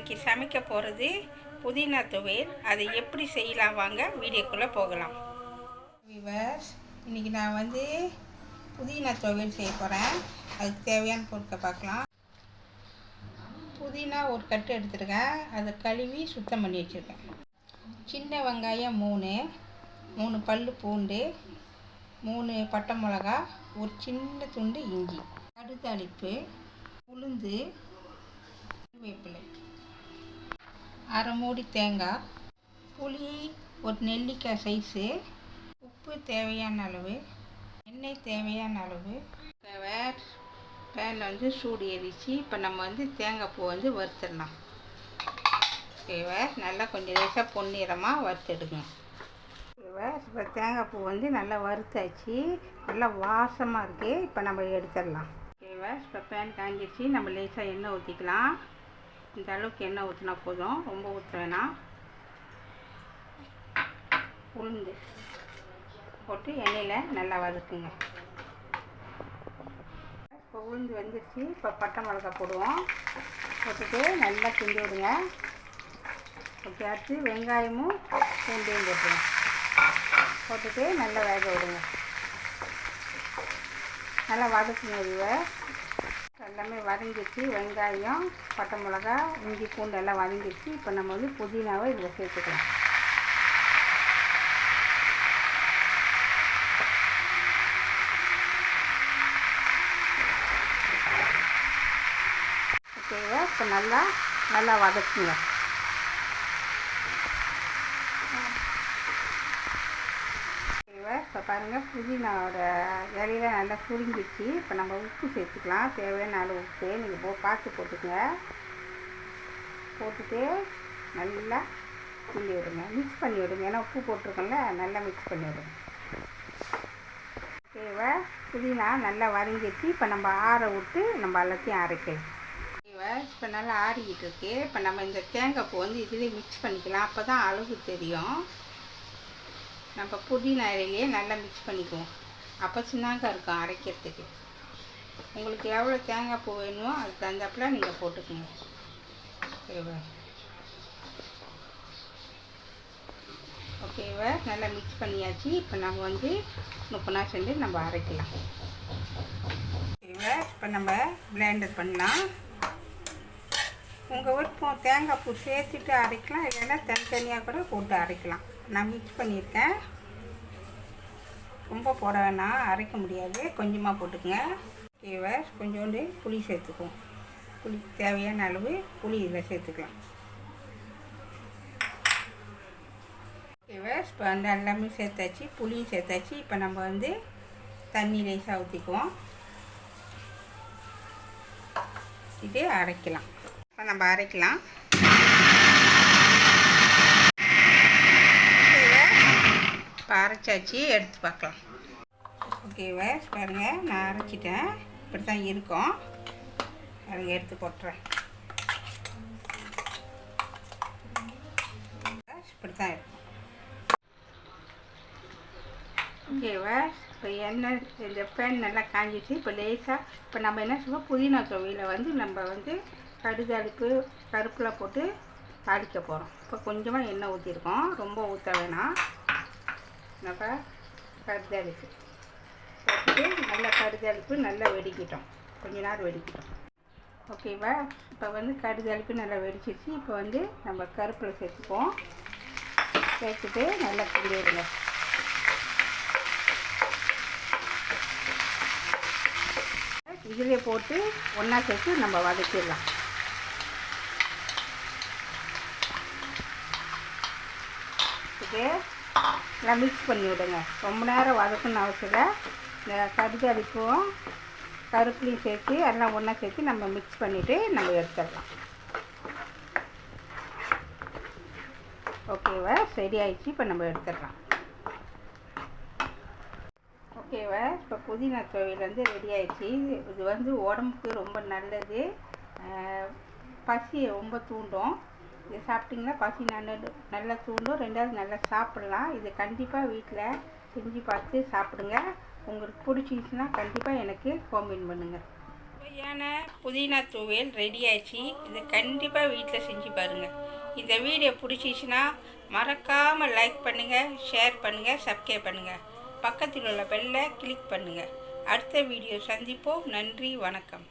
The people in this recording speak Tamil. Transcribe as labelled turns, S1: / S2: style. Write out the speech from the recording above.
S1: இன்றைக்கி சமைக்க போகிறது புதினா துவையல். அதை எப்படி செய்யலாம் வாங்க வீடியோக்குள்ளே போகலாம். விவர்ஸ், இன்றைக்கி நான் புதினா துவையல் செய்ய போகிறேன். அதுக்கு தேவையான பொருட்களை பார்க்கலாம். புதினா ஒரு கட்டு எடுத்துருக்கேன். அதை கழுவி சுத்தம் பண்ணி வச்சுருக்கேன். சின்ன வெங்காயம் 3 பல் பூண்டு, 3 பட்டை மிளகா, ஒரு சின்ன துண்டு இஞ்சி, கடுதாளிப்பு, உளுந்து, வேப்பிலை, அரை மூடி தேங்காய், புளி ஒரு நெல்லிக்காய் சைஸு, உப்பு தேவையான அளவு, எண்ணெய் தேவையான அளவு. பேனில் சூடு ஏறிச்சு. இப்போ நம்ம தேங்காய் பூ வறுத்துடலாம். நல்லா கொஞ்சம் லேசாக பொன்னிறமாக வறுத்தெடுங்க. இப்போ தேங்காய் பூ நல்லா வறுத்தாச்சு. நல்லா வாசமாக இருக்குது. இப்போ நம்ம எடுத்துடலாம். இப்போ பேன் காஞ்சிடுச்சு. நம்ம லேசாக எண்ணெய் ஊற்றிக்கலாம். இந்த அளவுக்கு எண்ணெய் ஊற்றினா போதும், ரொம்ப ஊற்ற வேணாம். உளுந்து போட்டு எண்ணெயில் நல்லா வதக்குங்க. இப்போ உளுந்து வந்துடுச்சு. இப்போ பட்டை மிளகா போடுவோம். போட்டுட்டு நல்லா கிண்டி விடுங்க. ஓகே, அடுத்து வெங்காயமும் பூண்டையும் போட்டுட்டு நல்லா வேக விடுங்க. நல்லா வதக்குங்க. இதுவை எல்லாமே வதங்கிடுச்சு. வெங்காயம், பட்டை மிளகா, இஞ்சி, பூண்டு எல்லாம் வதங்கிடுச்சு. இப்போ நம்ம புதினாவை இதில் சேர்த்துக்கலாம். ஓகேவா? இப்போ நல்லா வதக்குங்க. இப்போ பாருங்கள், புதினாவோட இலையில நல்லா சுருங்கிடுச்சு. இப்போ நம்ம உப்பு சேர்த்துக்கலாம். தேவையான அளவு உப்பு நீங்கள் பார்த்து போட்டுக்கங்க. போட்டுட்டு நல்லா கிண்டி விடுங்க, மிக்ஸ் பண்ணி விடுங்க. ஏன்னா உப்பு போட்டிருக்கோம்ல, நல்லா மிக்ஸ் பண்ணி விடுங்க. ஓகேவா? புதினா நல்லா வதங்கிடுச்சு. இப்போ நம்ம ஆற விட்டு நம்ம எல்லாத்தையும் அரைக்கலாம். ஓகேவா? இப்போ நல்லா ஆறிக்கிட்டு இருக்கு. இப்போ நம்ம இந்த தேங்காய் பூ இதுலேயே மிக்ஸ் பண்ணிக்கலாம். அப்போ தான் அளவு தெரியும். நம்ம புதினா இலையிலேயே நல்லா மிக்ஸ் பண்ணிக்குவோம். அப்போ சின்னாங்க இருக்கும் அரைக்கிறதுக்கு. உங்களுக்கு எவ்வளோ தேங்காய் பூ வேணுமோ அதுக்கு தகுந்தாப்புல நீங்கள் போட்டுக்கோங்க. ஓகேவா? ஓகேவா? நல்லா மிக்ஸ் பண்ணியாச்சு. இப்போ நம்ம முப்பனா செஞ்சு நம்ம அரைக்கலாம். ஓகேவா? இப்போ நம்ம பிளெண்டர் பண்ணலாம். உங்கள் விருப்பம், தேங்காய் பூ சேர்த்துட்டு அரைக்கலாம், இல்லைன்னா தனித்தனியாக கூட போட்டு அரைக்கலாம். நான் மிக்ஸ் பண்ணியிருக்கேன். ரொம்ப போட வேணாம், அரைக்க முடியாது, கொஞ்சமாக போட்டுக்கங்க. ஓகேவா? கொஞ்சோண்டு புளி சேர்த்துக்குவோம். புளி தேவையான அளவு புளி இதில் சேர்த்துக்கலாம். ஓகேவா? இப்போ எல்லாமே சேர்த்தாச்சு, புளியும் சேர்த்தாச்சு. இப்போ நம்ம தண்ணி லேசாக ஊற்றிக்குவோம். இது அரைக்கலாம். இப்போ நம்ம அரைக்கலாம். இப்போ அரைச்சாச்சு, எடுத்து பார்க்கலாம். ஓகேவா? பாருங்கள், நான் அரைச்சிட்டேன். இப்படி தான் இருக்கும். அதை எடுத்து போட்டுறேன். இப்படி தான் இருக்கும். ஓகேவா? இப்போ எண்ணெய் இந்த பேன் நல்லா காஞ்சிச்சு. இப்போ லேசாக இப்போ நம்ம என்ன சொல்லுவோம், புதினா துவையில் நம்ம கடுதாளிப்பு, கருப்பில் போட்டு தாளிக்க போகிறோம். இப்போ கொஞ்சமாக எண்ணெய் ஊற்றிருக்கோம், ரொம்ப ஊற்ற வேணாம். நம்ம கடுதாளிப்பு போட்டு நல்லா கடுதாளிப்பு நல்லா வெடிக்கிட்டோம். கொஞ்ச நேரம் வெடிக்கிட்டோம். ஓகேவா? இப்போ கடுதாளிப்பு நல்லா வெடிச்சிச்சு. இப்போ நம்ம கருப்பில் சேர்த்துப்போம். சேர்த்துட்டு நல்லா கிண்டி விடுங்க. இதிலே போட்டு ஒன்றா சேர்த்து நம்ம வதக்கிடலாம். இது நல்லா மிக்ஸ் பண்ணி விடுங்க. ரொம்ப நேரம் வதக்கணும்னு அவசியம் இல்லை. இந்த கடுதாளிப்பும் கருப்புலையும் சேர்த்து எல்லாம் ஒன்றா சேர்த்து நம்ம மிக்ஸ் பண்ணிவிட்டு நம்ம எடுத்துடலாம். ஓகேவா? சரி ஆயிடுச்சு. இப்போ நம்ம எடுத்துடலாம். ஓகேவா? இப்போ புதினா துவையல் ரெடி ஆயிடுச்சு. இது உடம்புக்கு ரொம்ப நல்லது. பசியை ரொம்ப தூண்டும். இது சாப்பிட்டிங்கன்னா பசி நல்லா தூண்டும். ரெண்டாவது நல்லா சாப்பிட்லாம். இது கண்டிப்பாக வீட்டில் செஞ்சு பார்த்து சாப்பிடுங்க. உங்களுக்கு பிடிச்சிச்சுன்னா கண்டிப்பாக எனக்கு காமெண்ட் பண்ணுங்கள். சுவையான புதினா துவையல் ரெடி ஆயிடுச்சு. இதை கண்டிப்பாக வீட்டில் செஞ்சு பாருங்கள். இந்த வீடியோ பிடிச்சிச்சின்னா மறக்காமல் லைக் பண்ணுங்கள், ஷேர் பண்ணுங்கள், சப்ஸ்கிரைப் பண்ணுங்கள். பக்கத்தில் உள்ள பெல்லை கிளிக் பண்ணுங்கள். அடுத்த வீடியோ சந்திப்போம். நன்றி, வணக்கம்.